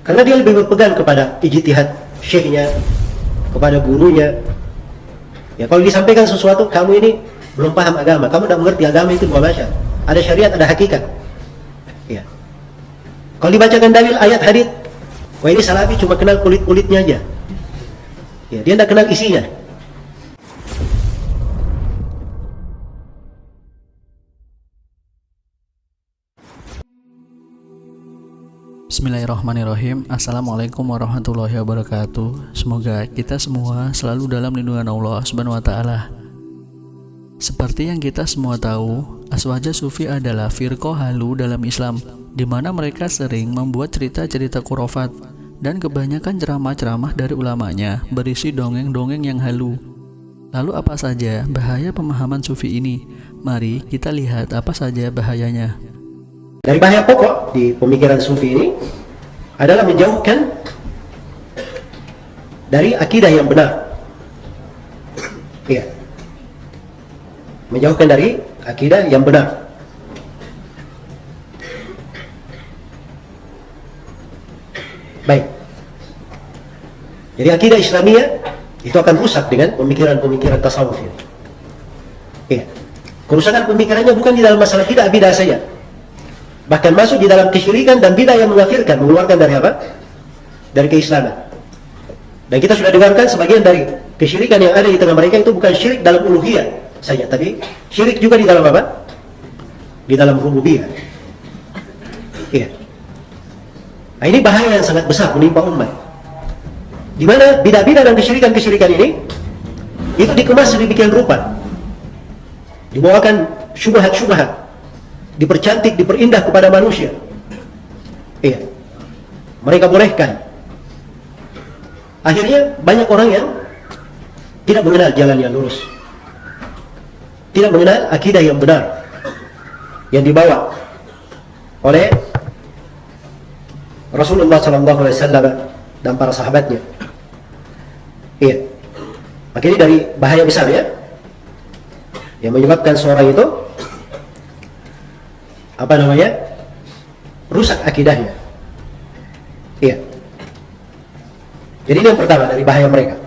Karena dia lebih berpegang kepada ijtihad syekhnya, kepada gurunya. Ya, kalau disampaikan sesuatu, kamu ini belum paham agama, kamu tidak mengerti agama itu dua macam. Ada syariat, ada hakikat. Ya. Kalau dibacakan dalil ayat hadis, wah ini salafi cuma kenal kulit-kulitnya aja. Ya, dia tidak kenal isinya. Bismillahirrahmanirrahim. Assalamualaikum warahmatullahi wabarakatuh. Semoga kita semua selalu dalam lindungan Allah Subhanahu wa taala. Seperti yang kita semua tahu, Aswaja Sufi adalah firqah halu dalam Islam, di mana mereka sering membuat cerita-cerita khurafat dan kebanyakan ceramah-ceramah dari ulamanya berisi dongeng-dongeng yang halu. Lalu apa saja bahaya pemahaman sufi ini? Mari kita lihat apa saja bahayanya. Dari bahaya pokok di pemikiran sufi ini adalah menjauhkan dari akidah yang benar. Iya. Menjauhkan dari akidah yang benar. Baik. Jadi akidah Islamiyah itu akan rusak dengan pemikiran-pemikiran tasawuf. Iya. Kerusakan pemikirannya bukan di dalam masalah bidah saja. Bahkan masuk di dalam kesyirikan dan bidah yang mengkafirkan, mengeluarkan dari apa? Dari keislaman. Dan kita sudah dengarkan sebagian dari kesyirikan yang ada di tengah mereka itu bukan syirik dalam uluhiyah saja, tapi syirik juga di dalam apa? Di dalam rububiyah. Iya. Nah, ini bahaya yang sangat besar menimpa umat. Di mana bidah-bidah dan kesyirikan-kesyirikan ini itu dikemas sedemikian rupa. Dibawakan syubhat-syubhat, dipercantik, diperindah kepada manusia. Iya. Mereka bolehkan. Akhirnya banyak orang yang tidak mengenal jalan yang lurus, tidak mengenal akidah yang benar yang dibawa oleh Rasulullah SAW dan para sahabatnya. Iya. Maka ini dari bahaya besar ya, yang menyebabkan seorang itu rusak akidahnya. Iya. Jadi ini yang pertama dari bahaya mereka.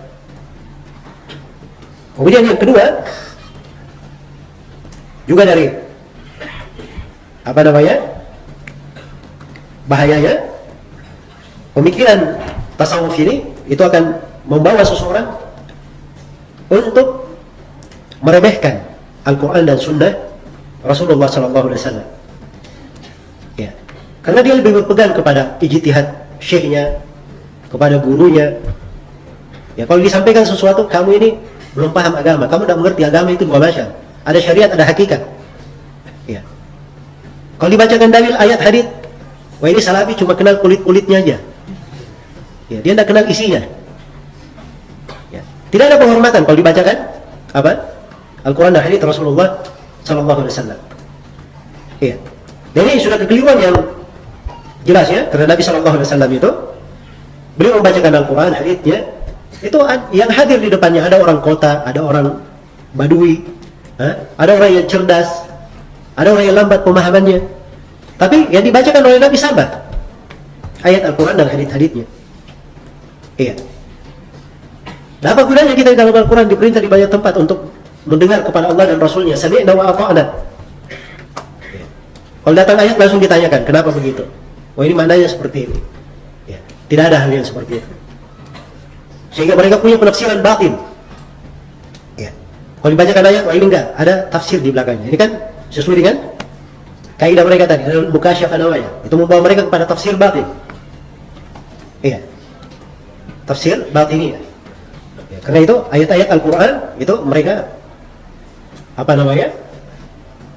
Kemudian yang kedua juga dari bahayanya pemikiran tasawuf ini itu akan membawa seseorang untuk meremehkan Al-Quran dan Sunnah Rasulullah SAW. Ya. Karena dia lebih berpegang kepada ijtihad syekhnya, kepada gurunya. Ya, kalau disampaikan sesuatu, kamu ini belum paham agama, kamu tidak mengerti agama itu dua macam. Ada syariat, ada hakikat. Ya. Kalau dibacakan dalil ayat hadis, wah ini salafi cuma kenal kulit-kulitnya aja. Ya, dia tidak kenal isinya. Ya. Tidak ada penghormatan kalau dibacakan Al-Quran dan hadis Rasulullah SAW. Iya. Dan ini sudah kekeliruan yang jelas ya, karena Nabi SAW itu beliau membacakan Al-Quran, hadisnya itu yang hadir di depannya ada orang kota, ada orang badui, ada orang yang cerdas, ada orang yang lambat pemahamannya. Tapi yang dibacakan oleh Nabi sabar ayat Al-Quran dan hadis-hadisnya. Iya. Nah, apa gunanya kita di dalam Al-Quran diperintah di banyak tempat untuk mendengar kepada Allah dan Rasulnya, sami'na wa ata'na. Kalau datang ayat langsung ditanyakan, kenapa begitu? Oh, ini maknanya seperti ini. Ya, tidak ada hal yang seperti itu. Sehingga mereka punya penafsiran batin. Ya. Kalau dibacakan ayat, wah ini enggak, ada tafsir di belakangnya. Ini kan sesuai dengan kaidah mereka tadi, ada mukasyafah namanya. Itu membawa mereka kepada tafsir batin. Iya. Tafsir batin ya. Karena itu ayat-ayat Al-Quran itu mereka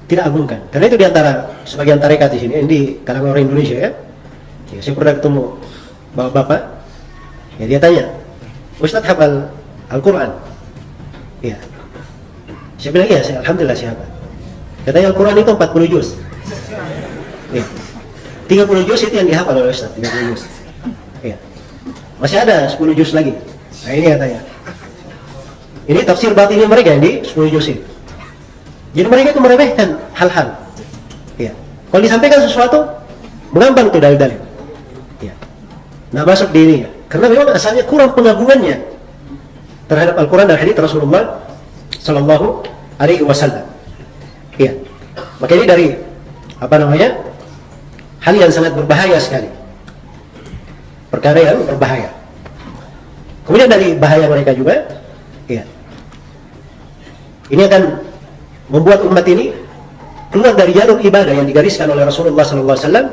tidak agungkan. Karena itu diantara sebagian tarekat di sini, di kalangan orang Indonesia ya. Ya, saya pernah ketemu bapak-bapak, ya dia tanya, Ustaz hafal Al-Quran? Iya. Saya bilang iya, alhamdulillah saya hafal. Katanya Al-Quran itu 40 juz. Ya. 30 juz itu yang dihafal oleh Ustaz, 30 juz. Iya. Masih ada 10 juz lagi. Nah ini katanya. Ini tafsir batinnya mereka yang di 10 juz ini. Jadi mereka itu meremehkan hal-hal. Ya. Kalau disampaikan sesuatu, mengambang itu dalil-dalil. Ya. Nah, masuk di ini karena memang asalnya kurang pengagungannya terhadap Al-Quran dan hadits Rasulullah Sallallahu Alaihi Wasallam. Iya, maka ini dari hal yang sangat berbahaya sekali, perkara yang berbahaya. Kemudian dari bahaya mereka juga, iya, ini akan membuat umat ini keluar dari jalur ibadah yang digariskan oleh Rasulullah Sallallahu Alaihi Wasallam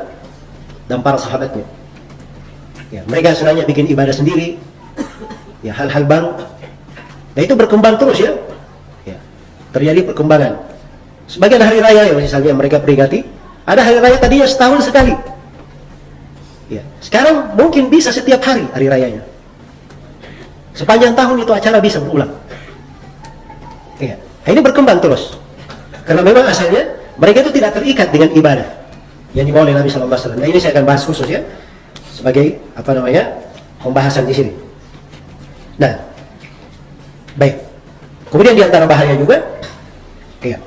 dan para sahabatnya. Ya, mereka sebenarnya bikin ibadah sendiri, ya, hal-hal baru. Nah, itu berkembang terus ya. Ya, terjadi perkembangan. Sebagian hari raya yang misalnya mereka peringati, ada hari raya tadinya setahun sekali. Ya, sekarang mungkin bisa setiap hari hari rayanya. Sepanjang tahun itu acara bisa berulang. Ya, nah, ini berkembang terus. Karena memang asalnya mereka itu tidak terikat dengan ibadah yang dibawa oleh Nabi Sallallahu Alaihi Wasallam. Nah, ini saya akan bahas khusus ya, sebagai pembahasan di sini. Nah, baik. Kemudian di antara bahaya juga, ya,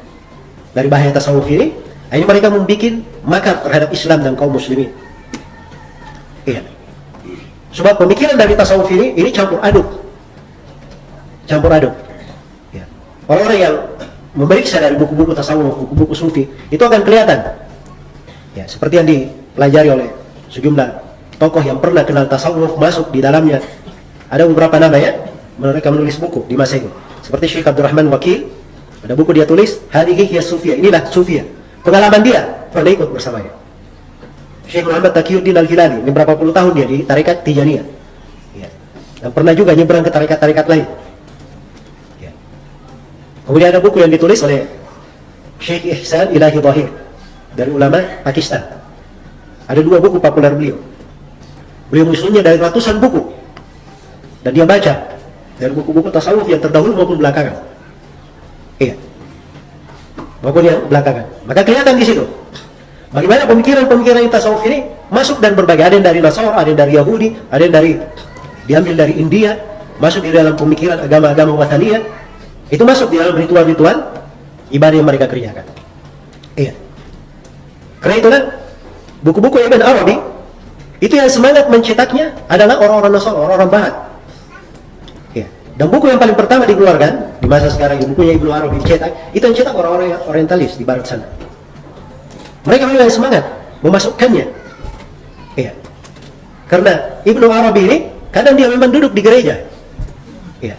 dari bahaya tasawuf ini mereka membuat makar terhadap Islam dan kaum muslimin. Ya. Sebab pemikiran dari tasawuf ini campur aduk. Ya. Orang-orang yang memeriksa dari buku-buku tasawuf, buku-buku sufi, itu akan kelihatan. Ya, seperti yang dipelajari oleh sejumlah tokoh yang pernah kenal tasawuf masuk di dalamnya. Ada beberapa nama ya, mereka menulis buku di masa itu. Seperti Syekh Abdurrahman Wakil, ada buku dia tulis, Hadhihi hiya Sufiyah, inilah Sufiyah. Pengalaman dia, pernah ikut bersamanya. Syekh Muhammad Taqiyuddin Al-Hilali, ini berapa puluh tahun dia di tarekat Tijaniyah. Ya. Dan pernah juga nyebrang ke tarekat-tarekat lain. Ya. Kemudian ada buku yang ditulis oleh Syekh Ihsan Ilahi Dhahir, dari ulama Pakistan. Ada 2 buku populer beliau. Beliau musuhnya dari ratusan buku. Dan dia baca dari buku-buku tasawuf yang terdahulu maupun belakangan. Iya. Maupun yang belakangan. Maka kelihatan di situ bagaimana pemikiran-pemikiran tasawuf ini masuk dan berbagai. Ada yang dari Nasara, ada yang dari Yahudi, ada yang diambil dari India, masuk di dalam pemikiran agama-agama wathaniyah. Itu masuk di dalam ritual-ritual ibadah yang mereka kerjakan. Iya. Karena itulah buku-buku Ibn Arabi itu yang semangat mencetaknya adalah orang-orang Nasara, orang-orang Barat. Ya. Dan buku yang paling pertama dikeluarkan di masa sekarang, bukunya Ibn Arabi dicetak, itu yang cetak orang-orang yang orientalis di Barat sana. Mereka memang semangat memasukkannya. Ya. Karena Ibn Arabi ini kadang dia memang duduk di gereja. Ya.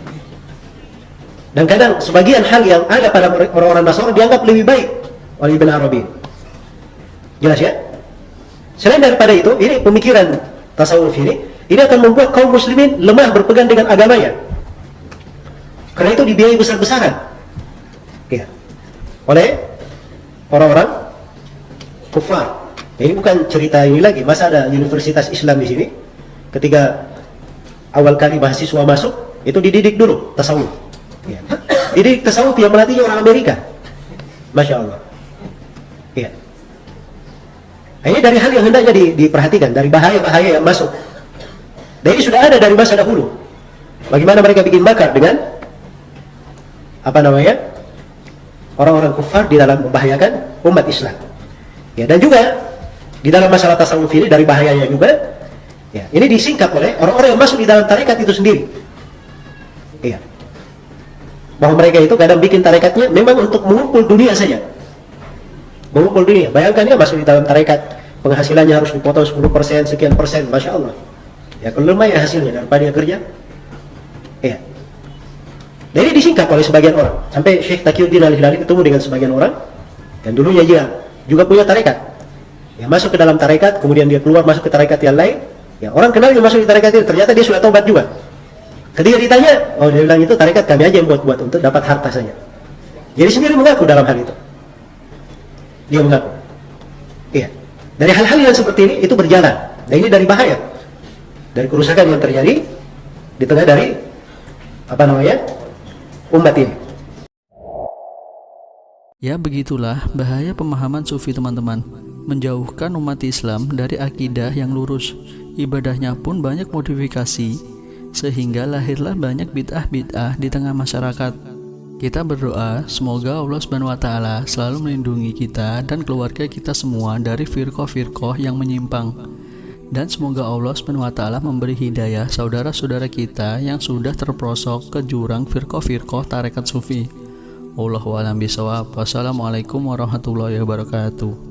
Dan kadang sebagian hal yang ada pada orang-orang Nasara dianggap lebih baik oleh Ibn Arabi. Jelas ya? Selain daripada itu, ini pemikiran tasawuf ini akan membuat kaum muslimin lemah berpegang dengan agamanya. Karena itu dibiayai besar-besaran. Ya. Oleh orang-orang kufar. Ini bukan cerita ini lagi, masa ada universitas Islam di sini. Ketika awal kali mahasiswa masuk, itu dididik dulu tasawuf. Ya. Dididik tasawuf yang melatihnya orang Amerika. Masya Allah. Ya. Ini dari hal yang hendaknya diperhatikan, dari bahaya-bahaya yang masuk. Dan ini sudah ada dari masa dahulu. Bagaimana mereka bikin makar dengan orang-orang kufar di dalam membahayakan umat Islam. Ya, dan juga di dalam masalah tasawuf ini dari bahayanya juga, ya, ini disingkap oleh orang-orang yang masuk di dalam tarekat itu sendiri. Iya. Bahwa mereka itu kadang bikin tarekatnya memang untuk mengumpul dunia saja. Mengumpul dunia. Bayangkan dia masuk di dalam tarekat, penghasilannya harus dipotong 10%, sekian persen, Masya Allah. Ya, kalau lumayan hasilnya daripada dia kerja. Ya. Jadi disingkap oleh sebagian orang. Sampai Syekh Taqiyuddin Al-Hilali ketemu dengan sebagian orang yang dulunya dia juga punya tarekat. Ya, masuk ke dalam tarekat, kemudian dia keluar masuk ke tarekat yang lain. Ya, orang kenal dia masuk di tarekat itu, ternyata dia sudah taubat juga. Ketika ditanya, oh dia bilang itu tarekat kami aja yang buat-buat untuk dapat harta saja. Jadi sendiri mengaku dalam hal itu. Dia mengaku. Iya. Dari hal-hal yang seperti ini itu berjalan. Dan ini dari bahaya. Dari kerusakan yang terjadi di tengah dari umat ini. Ya begitulah bahaya pemahaman sufi teman-teman. Menjauhkan umat Islam dari akidah yang lurus. Ibadahnya pun banyak modifikasi, sehingga lahirlah banyak bid'ah-bid'ah di tengah masyarakat. Kita berdoa semoga Allah SWT selalu melindungi kita dan keluarga kita semua dari firqah-firqah yang menyimpang. Dan semoga Allah SWT memberi hidayah saudara-saudara kita yang sudah terperosok ke jurang firqah-firqah tarekat sufi. Wallahu a'lam bishawab. Wassalamualaikum warahmatullahi wabarakatuh.